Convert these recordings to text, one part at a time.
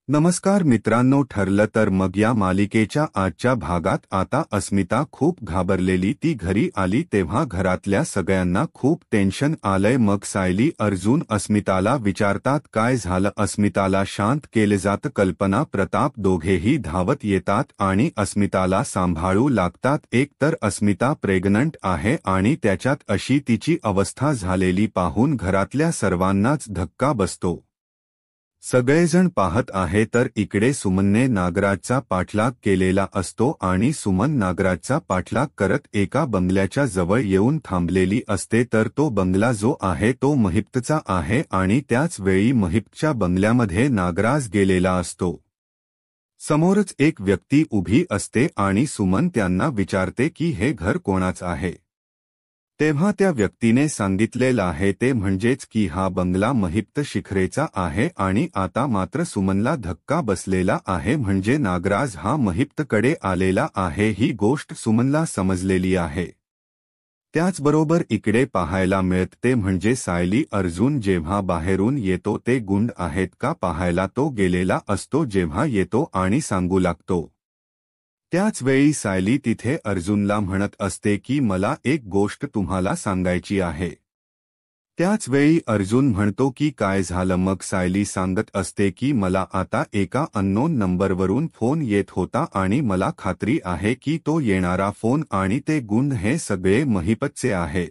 नमस्कार मित्रांनो, ठरलं तर मग या मालिकेच्या आजच्या भागात आता अस्मिता खूप घाबरलेली ती घरी आली तेव्हा घरातल्या सगळ्यांना खूप टेन्शन आलंय। मग सायली अर्जुन अस्मिताला विचारतात काय झालं। अस्मिताला शांत केले जातं। कल्पना प्रताप दोघेही धावत येतात आणि अस्मिताला सांभाळू लागतात। एक तर अस्मिता प्रेग्नंट आहे आणि त्याच्यात अशी तिची अवस्था झालेली पाहून घरातल्या सर्वांनाच धक्का बसतो। सगळेजण पाहत आहे तर इकडे सुमनने नागराजचा पाठलाग केलेला असतो आणि सुमन नागराजचा पाठलाग करत एका बंगल्याच्या जवळ येऊन थांबलेली असते। तर तो बंगला जो आहे तो महिप्तचा आहे आणि त्याच वेळी महिप्तच्या बंगल्यामध्ये नागराज गेलेला असतो। समोरच एक व्यक्ती उभी असते आणि सुमन त्यांना विचारते की हे घर कोणाचं आहे। तेव्हा त्या व्यक्तीने सांगितलेलं आहे ते म्हणजेच की हा बंगला महिप्त शिखरेचा आहे आणि आता मात्र सुमनला धक्का बसलेला आहे, म्हणजे नागराज हा महिप्तकडे आलेला आहे ही गोष्ट सुमनला समजलेली आहे। त्याचबरोबर इकडे पाहायला मिळते म्हणजे सायली अर्जुन जेव्हा बाहेरून येतो ते गुंड आहेत का पाहायला तो गेलेला असतो जेव्हा येतो आणि सांगू लागतो। त्याच वेळी सायली तिथे अर्जुनला म्हणत असते की मला एक गोष्ट तुम्हाला सांगायची आहे। त्याच वेळी अर्जुन म्हणतो की काय झालं। मग सायली सांगत असते की मला आता एका अननोन नंबरवरून फोन येत होता आणि मला खात्री आहे की तो येणारा फोन आणि ते गुंड हे सगळे महिपतचे आहेत।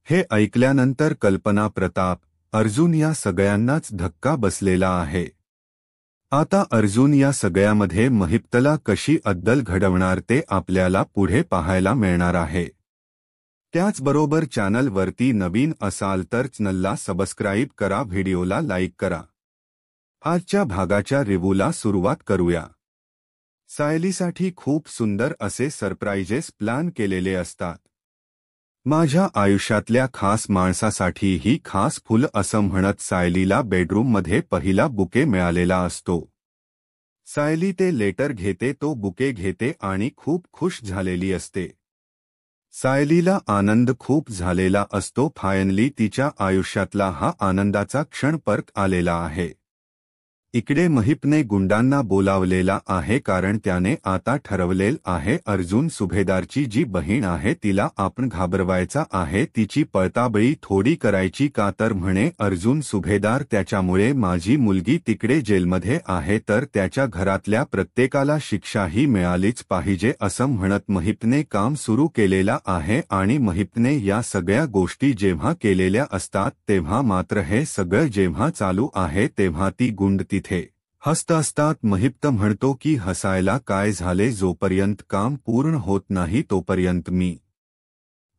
हे ऐकल्यानंतर कल्पना प्रताप अर्जुन या सगळ्यांनाच धक्का बसलेला आहे। आता अर्जुन या सगळ्यामध्ये महिप्तला कशी अद्दल घडवणार ते आपल्याला पुढे पाहायला मिळणार आहे। त्याचबरोबर चॅनलवरती नवीन असाल तर चॅनलला सबस्क्राईब करा, व्हिडिओला लाईक करा। आजच्या भागाच्या रिव्ह्यूला सुरुवात करूया। सायलीसाठी खूप सुंदर असे सरप्राइजेस प्लॅन केलेले असतात। माझ्या आयुष्यातल्या खास माणसासाठी ही खास फुलं असं म्हणत सायलीला बेडरूममध्ये पहिला बुके मिळालेला असतो। सायली ते लेटर घेते, तो बुके घेते आणि खूप खुश झालेली असते। सायलीला आनंद खूप झालेला असतो, फायनली तिच्या आयुष्यातला हा आनंदाचा क्षण परत आलेला आहे। इकडे महिपने गुंडांना बोलावलेला आहे कारण त्याने आता ठरवलेलं आहे अर्जुन सुभेदारची जी बहीण आहे तिला आपण घाबरवायचा आहे, तिची पळताबळी थोडी करायची का तर म्हणे अर्जुन सुभेदार त्याच्यामुळे माझी मुलगी तिकडे जेलमध्ये आहे तर त्याच्या घरातल्या प्रत्येकाला शिक्षाही मिळालीच पाहिजे असं म्हणत महिपने काम सुरू केलेला आहे। आणि महिपने या सगळ्या गोष्टी जेव्हा केलेल्या असतात तेव्हा मात्र हे सगळं जेव्हा चालू आहे तेव्हा ती गुंड तिथे हसत असतात। महिप्त म्हणतो की हसायला काय झाले, जोपर्यंत काम पूर्ण होत नाही तोपर्यंत मी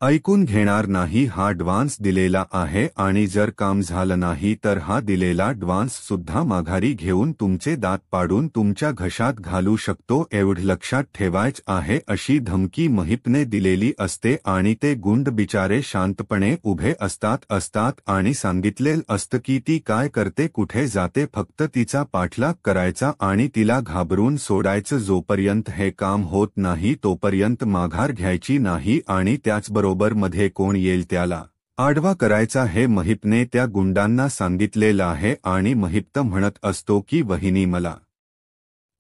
ऐकून घेणार नाही। हा ॲडव्हान्स दिलेला आहे आणि जर काम झालं नाही तर हा दिलेला ॲडव्हान्स सुद्धा माघारी घेऊन तुमचे दात पाडून तुमच्या घशात घालू शकतो, एवढं लक्षात ठेवायचं आहे अशी धमकी महिपने दिलेली असते। आणि ते गुंड बिचारे शांतपणे उभे असतात आणि सांगितलेलं असतं की ती काय करते, कुठे जाते, फक्त तिचा पाठलाग करायचा आणि तिला घाबरून सोडायचं। जोपर्यंत हे काम होत नाही तोपर्यंत माघार घ्यायची नाही आणि त्याचबरोबर मध्ये कोण येईल त्याला आडवा करायचा हे महिपने त्या गुंडांना सांगितलेलं आहे। आणि महिप्त म्हणत असतो की वहिनी मला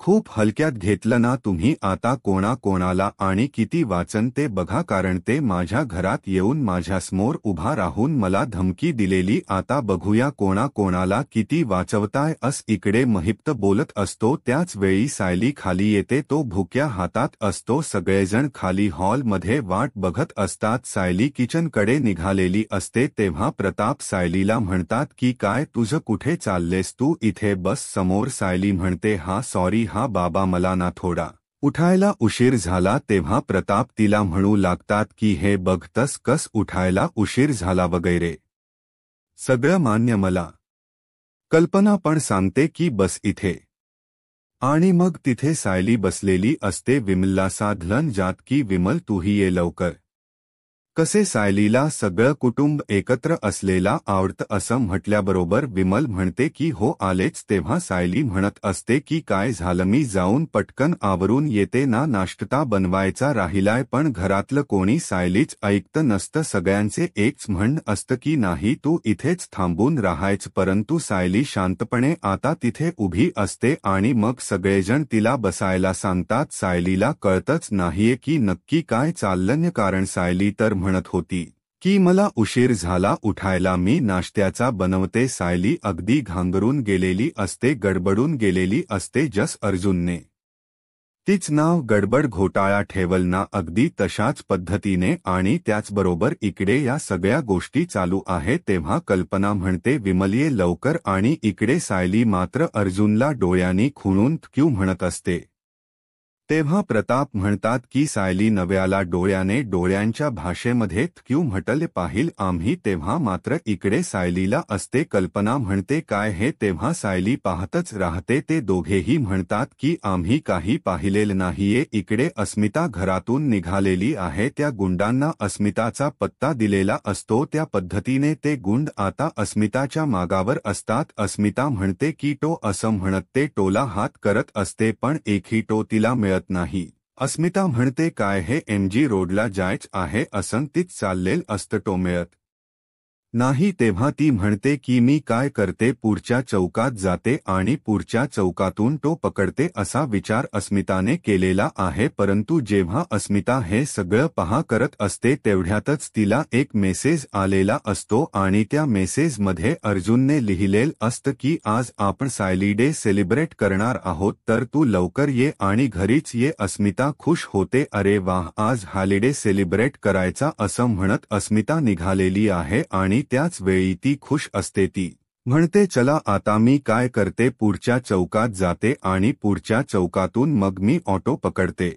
खूप हलक्यात घेतलं ना तुम्ही, आता कोणाला आणि किती वाचन ते बघा, कारण ते माझ्या घरात येऊन माझ्यासमोर उभा राहून मला धमकी दिलेली, आता बघूया कोणाला किती वाचवताय अस इकडे महिप्त बोलत असतो। त्याच वेळी सायली खाली येते, तो भुक्या हातात असतो। सगळेजण खाली हॉलमध्ये वाट बघत असतात। सायली किचनकडे निघालेली असते तेव्हा प्रताप सायलीला म्हणतात की काय तुझं कुठे चाललेस, तू इथे बस समोर। सायली म्हणते हा सॉरी हा बाबा मला ना थोडा उठायला उशीर झाला। तेव्हा प्रताप तिला म्हणू लागतात की हे बघतस कस उठायला उशीर झाला वगैरे सगळं मान्य मला। कल्पना पण सांगते की बस इथे आणि मग तिथे सायली बसलेली असते। विमलला साधलं जात की विमल तूही ये लवकर। कसे सायलीला सगळं कुटुंब एकत्र असलेला आवडतं असं म्हटल्याबरोबर विमल म्हणते की हो आलेच, तेव्हा सायली म्हणत असते की काय झालं, मी जाऊन पटकन आवरून येते ना, नाश्ता बनवायचा राहिलाय. पण घरातलं कोणी सायलीच ऐकतं नसतं. सगळ्यांचे एकच म्हणणं असतं की नाही तू इथेच थांबून राहायचं, परंतु सायली शांतपणे आता तिथे उभी असते आणि मग सगळेजण तिला बसायला सांगतात. सायलीला कळतच नाहीये की नक्की काय चाललंय, कारण सायली तर म्हणत होती की मला उशीर झाला उठायला, मी नाश्त्याचा बनवते. सायली अगदी घांगरून गेलेली असते, गडबडून गेलेली असते. जस अर्जुनने तीच नाव गडबड घोटाळा ठेवल ना, अगदी तशाच पद्धतीने. आणि त्याचबरोबर इकडे या सगळ्या गोष्टी चालू आहेत तेव्हा कल्पना म्हणते विमल ये लवकर, आणि इकडे सायली मात्र अर्जुनला डोळ्यांनी खुणून क्यू म्हणत असते. तेव्हा प्रताप म्हणतात की सायली नव्याला डोळ्याने डोळ्यांच्या भाषेमध्ये क्यू म्हटले पाहिल आम्ही. तेव्हा मात्र इकडे सायलीला असते. कल्पना म्हणते काय हे, तेव्हा सायली पाहतच राहते. ते दोघेही म्हणतात की आम्ही काही पाहिलेलं नाहीये. इकडे अस्मिता घरातून निघालेली आहे, त्या गुंडांना अस्मिताचा पत्ता दिलेला असतो, त्या पद्धतीने ते गुंड आता अस्मिताच्या मागावर असतात. अस्मिता म्हणते की टो असं म्हणत ते टोला हात करत असते, पण एकही टो तिला मिळत नाही. अस्मिता म्हणते काय हे, एमजी रोडला जायच आहे असं तीच चाललेल असतं, टो मिळत नाही. तेव्हा ती म्हणते की मी काय करते, पुढच्या चौकात जाते आणि पुढच्या चौकातून टो पकडते. असा विचार अस्मिताने केलेला आहे. परंतु जेव्हा अस्मिता हे सगळं पहा करत असते तेवढ्यातच तिला एक मेसेज आलेला असतो आणि त्या मेसेजमध्ये अर्जुनने लिहिलेलं असतं की आज आपण सायली डे सेलिब्रेट करणार आहोत, तर तू लवकर ये आणि घरीच ये. अस्मिता खुश होते, अरे वाह आज हॉलिडे सेलिब्रेट करायचा असं म्हणत अस्मिता निघालेली आहे आणि त्याच वेळी ती खुश असते. ती म्हणते चला आता मी काय करते, पुढच्या चौकात जाते आणि पुढच्या चौकातून मग मी ऑटो पकडते.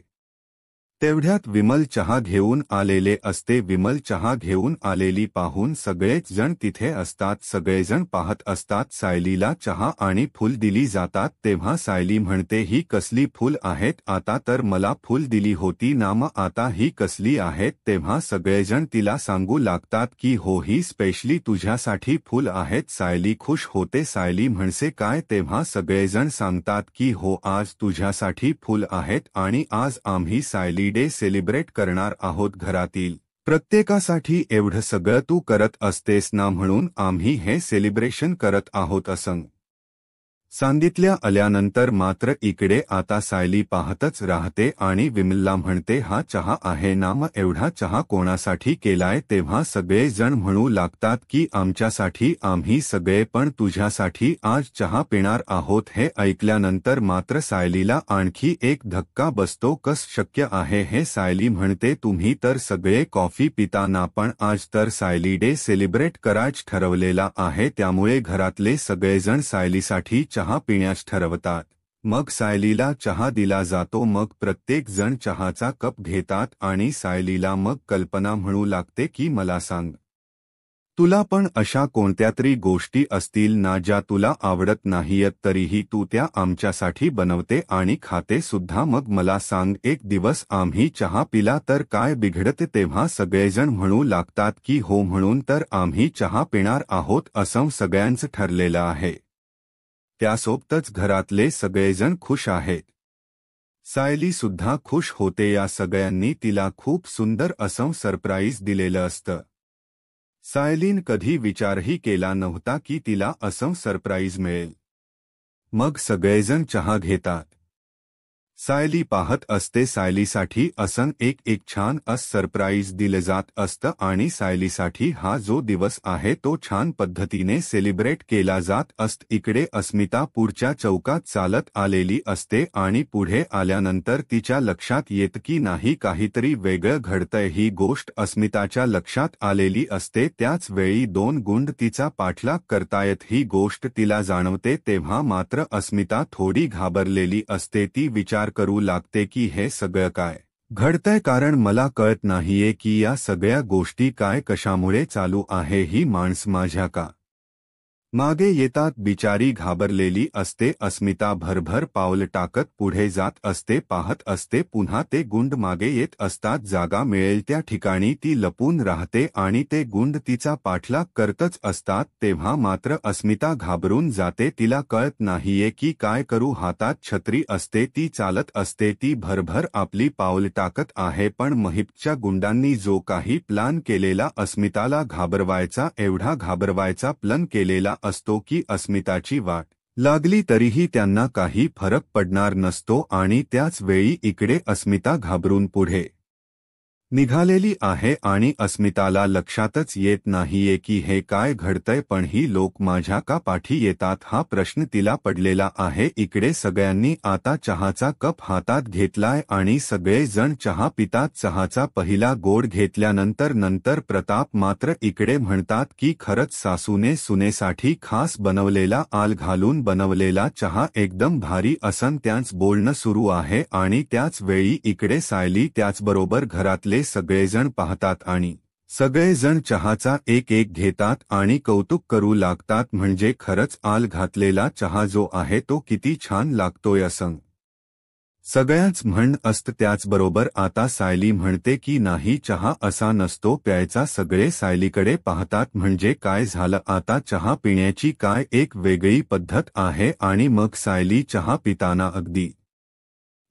तेवढ्यात विमल चहा घेऊन आलेले असते. विमल चहा घेऊन आलेली पाहून सगळेच जण तिथे असतात. सगळेजण पाहत असतात. सायलीला चहा आणि फूल दिली जातात. तेव्हा सायली म्हणते ही कसली फूल आहेत, आता तर मला फूल दिली होती ना, मग आता ही कसली आहेत. तेव्हा सगळेजण तिला सांगू लागतात की हो ही स्पेशली तुझ्यासाठी फूल आहेत. सायली खुश होते. सायली म्हणते काय, तेव्हा सगळेजण सांगतात की हो आज तुझ्यासाठी फूल आहेत आणि आज आम्ही सायली डे सेलिब्रेट करणार आहोत. घरातील प्रत्येकासाठी एवढं सगळं तू करत असतेस ना, म्हणून आम्ही हे सेलिब्रेशन करत आहोत असं सांगितल्या. आल्यानंतर मात्र इकडे आता सायली पाहतच राहते आणि विमलला म्हणते हा चहा आहे ना, मग एवढा चहा कोणासाठी केलाय. तेव्हा सगळे जण म्हणू लागतात की आमच्यासाठी, आम्ही सगळे पण तुझ्यासाठी आज चहा पिणार आहोत. हे ऐकल्यानंतर मात्र सायलीला आणखी एक धक्का बसतो. कस शक्य आहे हे, सायली म्हणते तुम्ही तर सगळे कॉफी पिता ना, पण आज तर सायली डे सेलिब्रेट करायच ठरवलेला आहे, त्यामुळे घरातले सगळेजण सायलीसाठी चहा पिण्यास ठरवतात. मग सायलीला चहा दिला जातो. मग प्रत्येक जण चहाचा कप घेतात आणि सायलीला मग कल्पना म्हणू लागते की मला सांग, तुला पण अशा कोणत्यातरी गोष्टी असतील ना ज्या तुला आवडत नाहीयत, तरीही तू त्या आमच्यासाठी बनवते आणि खाते सुद्धा. मग मला सांग, एक दिवस आम्ही चहा पिला तर काय बिघडते. तेव्हा सगळेजण म्हणू लागतात की हो, म्हणून तर आम्ही चहा पिणार आहोत असं सगळ्यांचं ठरलेलं आहे. त्यासोबतच घरातले सगळेजण खुश आहेत. सायली सुद्धा खुश होते. या सगळ्यांनी तिला खूप सुंदर असं सरप्राईज दिलेलं असतं. सायलीन कधी विचारही केला नव्हता की तिला असं सरप्राईज मिळेल. मग सगळेजण चहा घेतात. सायली पाहत असते सायलीसाठी असं एक छान सरप्राईज दिलं जात असतं आणि सायलीसाठी हा जो दिवस आहे तो छान पद्धतीने सेलिब्रेट केला जात असत. इकडे अस्मिता पुढच्या चौकात चालत आलेली असते आणि पुढे आल्यानंतर तिच्या लक्षात येत की नाही काहीतरी वेगळं घडतंय. ही गोष्ट अस्मिताच्या लक्षात आलेली असते. त्याच वेळी दोन गुंड तिचा पाठलाग करतायत. ही गोष्ट तिला जाणवते. तेव्हा मात्र अस्मिता थोडी घाबरलेली असते. ती विचार करू लागते की हे सगळं काय घडतंय, कारण मला कळत नाहीये की या सगळ्या गोष्टी काय कशामुळे चालू आहे. ही माणसं माझ्या का मागे येतात बिचारी घाबरलेली असते अस्मिता भरभर पावल टाकत पुढे जात असते पाहत असते पुन्हा ते गुंड मागे येत असतात जागा मिळेल त्या ठिकाणी ती लपून राहते आणि ते गुंड तिचा पाठलाग करतच असतात तेव्हा मात्र अस्मिता घाबरून जाते तिला कळत नाहीये की काय करू हातात छत्री असते ती चालत असते ती भरभर आपली पावल टाकत आहे पण महिपच्या गुंडांनी जो काही प्लान केलेला अस्मिताला घाबरवायचा एवढा घाबरवायचा प्लान केलेला असतो की अस्मिताची वाट लागली तरीही त्यांना काही फरक पडणार नसतो आणि त्याच वेळी इकडे अस्मिता घाबरून पुढे निघालेली आहे आणि अस्मिताला लक्षातच येत नाहीये की हे काय घडतंय पण ही लोक माझ्या का पाठी येतात हा प्रश्न तिला पडलेला आहे इकडे सगळ्यांनी आता चहाचा कप हातात घेतलाय आणि सगळे जण चहा पितात चहाचा पहिला गोड घेतल्यानंतर प्रताप मात्र इकडे म्हणतात की खरंच सासूने सुनेसाठी खास बनवलेला आल घालून बनवलेला चहा एकदम भारी असन त्यांच बोलणं सुरू आहे आणि त्याच वेळी इकडे सायली त्याचबरोबर घरातले सगळेजण पाहतात आणि सगळेजण चहाचा एक एक घेतात आणि कौतुक करू लागतात म्हणजे खरंच आल घातलेला चहा जो आहे तो किती छान लागतोय असं सगळ्यांच म्हण असत त्याचबरोबर आता सायली म्हणते की नाही चहा असा नसतो प्यायचा सगळे सायलीकडे पाहतात म्हणजे काय झालं आता चहा पिण्याची काय एक वेगळी पद्धत आहे आणि मग सायली चहा पिताना अगदी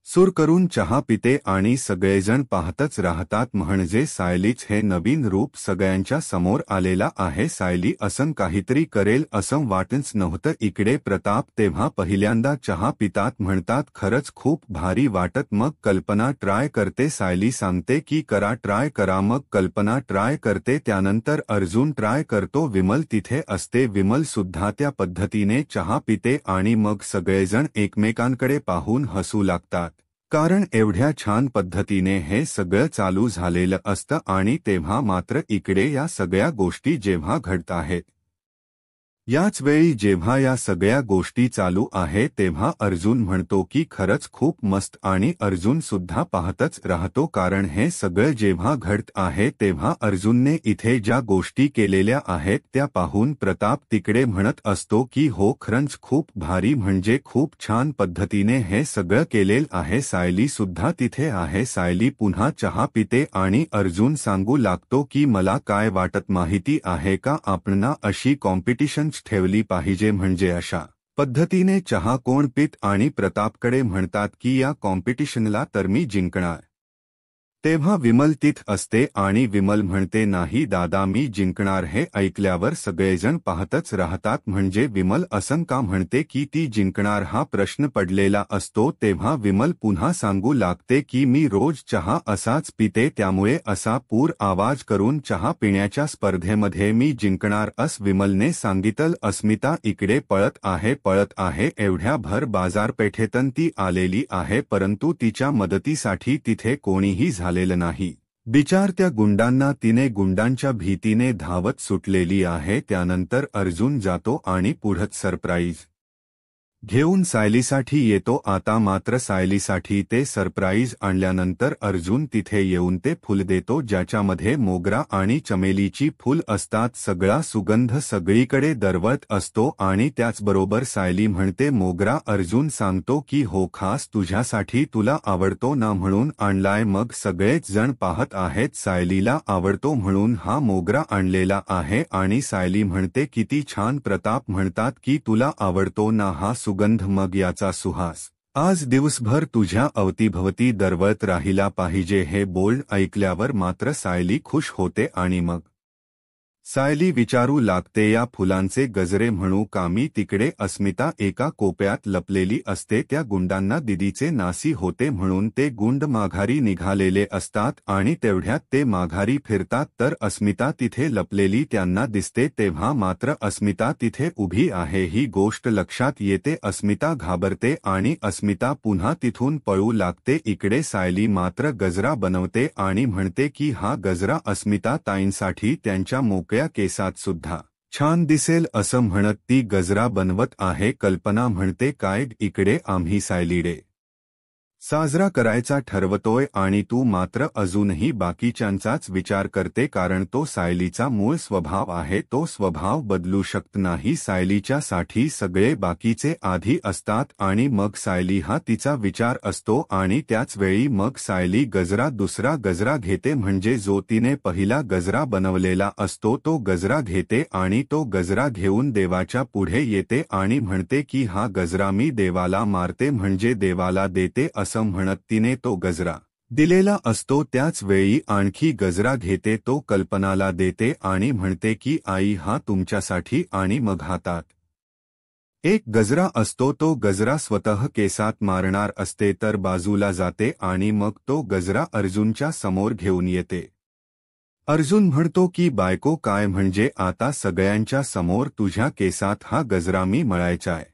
सूर करून चहा पिते आणि सगळेजण पाहतच राहतात म्हणजे सायलीच हे नवीन रूप सगळ्यांच्या समोर आलेला आहे सायली असं काहीतरी करेल असं वाटच नव्हतं इकडे प्रताप तेव्हा पहिल्यांदा चहा पितात म्हणतात खरंच खूप भारी वाटत मग कल्पना ट्राय करते सायली सांगते की करा ट्राय करा मग कल्पना ट्राय करते त्यानंतर अर्जुन ट्राय करतो विमल तिथे असते विमल सुद्धा त्या पद्धतीने चहा पिते आणि मग सगळेजण एकमेकांकडे पाहून हसू लागतात कारण एवढ्या छान पद्धतीने हे सगळं चालू झालेलं असतं आणि तेव्हा मात्र इकडे या सगळ्या गोष्टी जेव्हा घडत आहेत याच वेळी जेव्हा या सगळ्या गोष्टी चालू आहे तेव्हा अर्जुन म्हणतो की खरंच खूप मस्त आणि अर्जुन सुद्धा पाहतच राहतो कारण हे सगळं जेव्हा घडत आहे तेव्हा अर्जुनने इथे ज्या गोष्टी केलेल्या आहेत त्या पाहून प्रताप तिकडे म्हणत असतो की हो खरंच खूप भारी म्हणजे खूप छान पद्धतीने हे सगळं केलेलं आहे सायली सुद्धा तिथे आहे सायली पुन्हा चहा पिते आणि अर्जुन सांगू लागतो की मला काय वाटत माहिती आहे का आपण अशी कॉम्पिटिशन ठेवली पाहिजे म्हणजे अशा पद्धतीने चहा कोण पित आणि प्रतापकडे म्हणतात की या कॉम्पिटिशनला तर मी जिंकणार तेव्हा विमल तिथ असते आणि विमल म्हणते नाही दादा मी जिंकणार हे ऐकल्यावर सगळेजण पाहतच राहतात म्हणजे विमल असं का म्हणते की ती जिंकणार हा प्रश्न पडलेला असतो तेव्हा विमल पुन्हा सांगू लागते की मी रोज चहा असाच पिते त्यामुळे असा पूर आवाज करून चहा पिण्याच्या स्पर्धेमध्ये मी जिंकणार अस विमलने सांगितलं अस्मिता इकडे पळत आहे एवढ्या भर बाजारपेठेतून ती आलेली आहे परंतु तिच्या मदतीसाठी तिथे कोणीही झालेलं नाही बिचार त्या गुंडांना तिने गुंडांच्या भीतीने धावत सुटलेली आहे त्यानंतर अर्जुन जातो आणि पुढत सरप्राईज घेऊन सायलीसाठी येतो आता मात्र सायलीसाठी ते सरप्राईज आणल्यानंतर अर्जुन तिथे येऊन ते फुल देतो ज्याच्यामध्ये मोगरा आणि चमेलीची फुल असतात सगळा सुगंध सगळीकडे दरवळत असतो आणि त्याचबरोबर सायली म्हणते मोगरा अर्जुन सांगतो की हो खास तुझ्यासाठी तुला आवडतो ना म्हणून आणलाय मग सगळेच जण पाहत आहेत सायलीला आवडतो म्हणून हा मोगरा आणलेला आहे आणि सायली म्हणते किती छान प्रताप म्हणतात की तुला आवडतो ना हा सुगंध मग याचा सुहास आज दिवसभर तुझ्या अवतीभवती दरवळत राहिला पाहिजे हे बोल ऐकल्यावर मात्र सायली खुश होते आणि मग सायली विचारू लागते या फुलांचे गजरे म्हणू का मी तिकडे अस्मिता एका कोपऱ्यात लपलेली असते त्या गुंडांना दिदीचे नासी होते म्हणून ते गुंड माघारी निघालेले असतात आणि तेवढ्यात ते माघारी फिरतात तर अस्मिता तिथे लपलेली त्यांना दिसते तेव्हा मात्र अस्मिता तिथे उभी आहे ही गोष्ट लक्षात येते अस्मिता घाबरते आणि अस्मिता पुन्हा तिथून पळू लागते इकडे सायली मात्र गजरा बनवते आणि म्हणते की हा गजरा अस्मिता ताईंसाठी त्यांच्या मोकळ्या केसात सुद्धा छान दिसेल असं म्हणत ती गजरा बनवत आहे कल्पना म्हणते काय इकडे आम्ही सायलीडे साजरा करायचा ठरवतोय आणि तू मात्र अजूनही बाकीच्यांचाच विचार करते कारण तो सायलीचा मूळ स्वभाव आहे. तो स्वभाव बदलू शकत नाही. सायलीच्या साठी सगळे बाकीचे आधी असतात आणि मग सायली हा तिचा विचार असतो आणि त्याच वेळी मग सायली दुसरा गजरा घेते म्हणजे जो तिने पहिला गजरा बनवलेला असतो तो गजरा घेते आणि तो गजरा घेऊन देवाच्या पुढे येते आणि म्हणते की हा गजरा मी देवाला मारते म्हणजे देवाला देते असं म्हणत तिने तो गजरा दिलेला असतो. त्याच वेळी आणखी गजरा घेते तो कल्पनाला देते आणि म्हणते की आई हा तुमच्यासाठी आणि मग हातात एक गजरा असतो. तो गजरा स्वतः केसात मारणार असते तर बाजूला जाते आणि मग तो गजरा अर्जुनच्या समोर घेऊन येते. अर्जुन म्हणतो की बायको काय म्हणजे आता सगळ्यांच्या समोर तुझ्या केसात हा गजरा मी मळायचाय.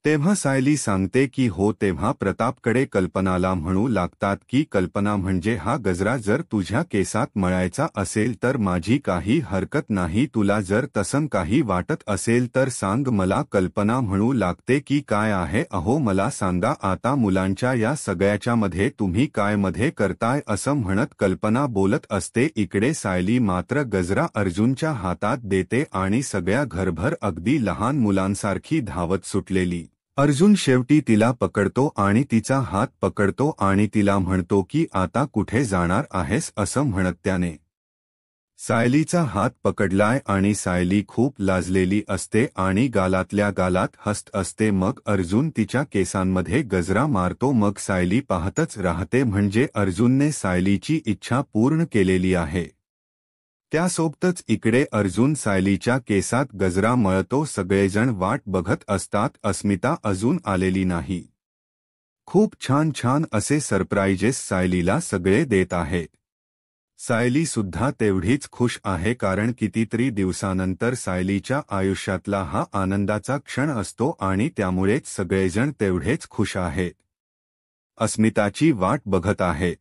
तेव्हा सायली सांगते की हो. तेव्हा प्रतापकडे कल्पनाला म्हणू लागतात की कल्पना म्हणजे हा गजरा जर तुझ्या केसात मळायचा असेल तर माझी काही हरकत नाही. तुला जर तसं काही वाटत असेल तर सांग मला. कल्पना म्हणू लागते की काय आहे अहो मला सांगा आता मुलांच्या या सगळ्याच्या मध्ये तुम्ही काय मध्ये करताय असं म्हणत कल्पना बोलत असते. इकडे सायली मात्र गजरा अर्जुनच्या हातात देते आणि सगळ्या घरभर अगदी लहान मुलांसारखी धावत सुटलेली. अर्जुन शेवटी तिला पकडतो आणि तिचा हात पकडतो आणि तिला म्हणतो की आता कुठे जाणार आहेस असं म्हणत त्याने सायलीचा हात पकडलाय आणि सायली खूप लाजलेली असते आणि गालातल्या गालात हसत असते. मग अर्जुन तिच्या केसांमध्ये गजरा मारतो. मग सायली पाहतच राहते म्हणजे अर्जुनने सायलीची इच्छा पूर्ण केलेली आहे. त्यासोबतच इकडे अर्जुन सायलीच्या केसात गजरा मळतो. सगळेजण वाट बघत असतात. अस्मिता अजून आलेली नाही. खूप छान छान असे सरप्राइजेस सायलीला सगळे देत आहेत. सायली सुद्धा तेवढीच खुश आहे कारण कितीतरी दिवसानंतर सायलीच्या आयुष्यातला हा आनंदाचा क्षण असतो आणि त्यामुळेच सगळेजण तेवढेच खुश आहेत. अस्मिताची वाट बघत आहेत.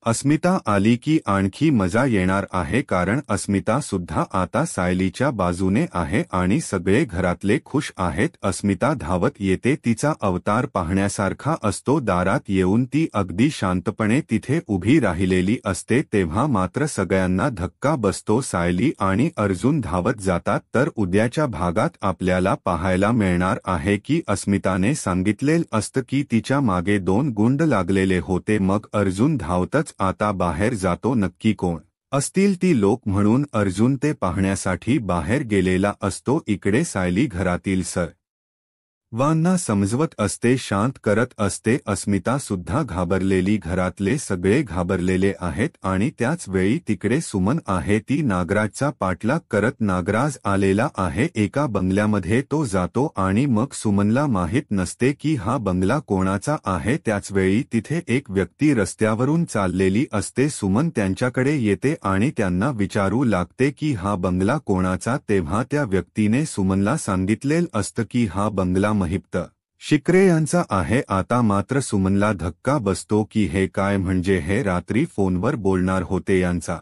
अस्मिता आली की आणखी मजा येणार आहे कारण अस्मिता सुद्धा आता सायलीच्या बाजूने आहे आणि सगळे घरातले खुश आहेत. अस्मिता धावत येते. तिचा अवतार पाहण्यासारखा असतो. दारात येऊन ती अगदी शांतपणे तिथे उभी राहिलेली असते. तेव्हा मात्र सगळ्यांना धक्का बसतो. सायली आणि अर्जुन धावत जातात तर उद्याच्या भागात आपल्याला पाहायला मिळणार आहे की अस्मिताने सांगितलेलं असतं की तिच्या मागे 2 गुंड लागलेले होते. मग अर्जुन धावतच आता बाहेर जातो. नक्की कोण असतील ती लोक म्हणून अर्जुन ते पाहण्यासाठी बाहेर गेलेला असतो. इकडे सायली घरातील सर्वांना समजवत असते, शांत करत असते. अस्मिता सुद्धा घाबरलेली. घरातले सगळे घाबरलेले आहेत आणि त्याच वेळी तिकडे सुमन आहे. ती नागराजचा पाठलाग करत नागराज आलेला आहे. एका बंगल्यामध्ये तो जातो आणि मग सुमनला माहीत नसते की हा बंगला कोणाचा आहे. त्याच वेळी तिथे एक व्यक्ती रस्त्यावरून चाललेली असते. सुमन त्यांच्याकडे येते आणि त्यांना विचारू लागते की हा बंगला कोणाचा. तेव्हा त्या व्यक्तीने सुमनला सांगितलेलं असतं की हा बंगला महिप्त शिकरे यांचा आहे. आता मात्र सुमनला धक्का बसतो की हे काय म्हणजे हे रात्री फोनवर बोलणार होते यांचा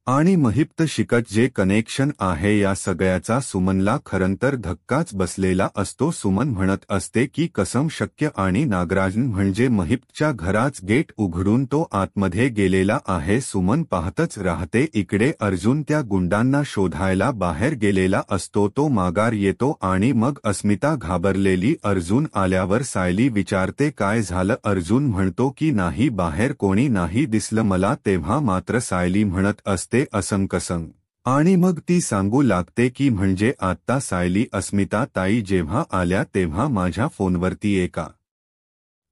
आणि महिप्त शिकत जे कनेक्शन आहे या सगळ्याचा सुमनला खरंतर धक्काच बसलेला असतो. सुमन म्हणत असते की कसम शक्य आणि नागराजन म्हणजे महिप्तच्या घराच गेट उघडून तो आतमध्ये गेलेला आहे. सुमन पाहतच राहते. इकडे अर्जुन त्या गुंडांना शोधायला बाहेर गेलेला असतो. तो माघार येतो आणि मग अस्मिता घाबरलेली. अर्जुन आल्यावर सायली विचारते काय झालं. अर्जुन म्हणतो की नाही बाहेर कोणी नाही दिसलं मला. तेव्हा मात्र सायली म्हणत असते असंकसंग आणि मग ती सांगू लागते की म्हणजे आत्ता सायली अस्मिता ताई जेव्हा आल्या तेव्हा माझ्या फोनवरती एका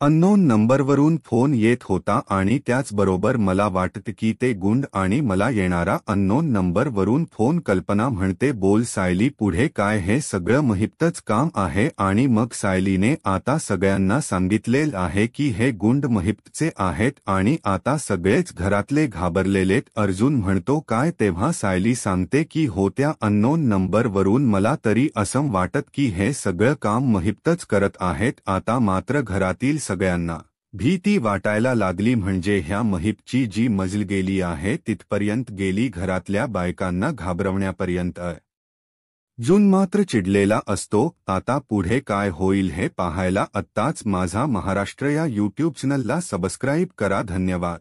अननोन नंबरवरून फोन येत होता आणि त्याचबरोबर मला वाटतं की ते गुंड आणि मला येणारा अननोन नंबरवरून फोन. कल्पना म्हणते बोल सायली पुढे काय. हे सगळं महिप्तच काम आहे आणि मग सायलीने आता सगळ्यांना सांगितलेलं आहे की हे गुंड महिप्तचे आहेत आणि आता सगळेच घरातले घाबरलेलेत. अर्जुन म्हणतो काय. तेव्हा सायली सांगते की हो त्या अननोन नंबरवरून मला तरी असं वाटत की हे सगळं काम महिप्तच करत आहेत. आता मात्र घरातील सगळ्यांना भीती वाटायला लागली म्हणजे ह्या महिप्तची जी मजल गेली आहे तिथपर्यंत गेली. घरातल्या बायकांना घाबरवण्यापर्यंत. जून मात्र चिडलेला असतो. आता पुढे काय होईल हे पाहायला आत्ताच माझा महाराष्ट्र या यूट्यूब चॅनलला सबस्क्राईब करा. धन्यवाद.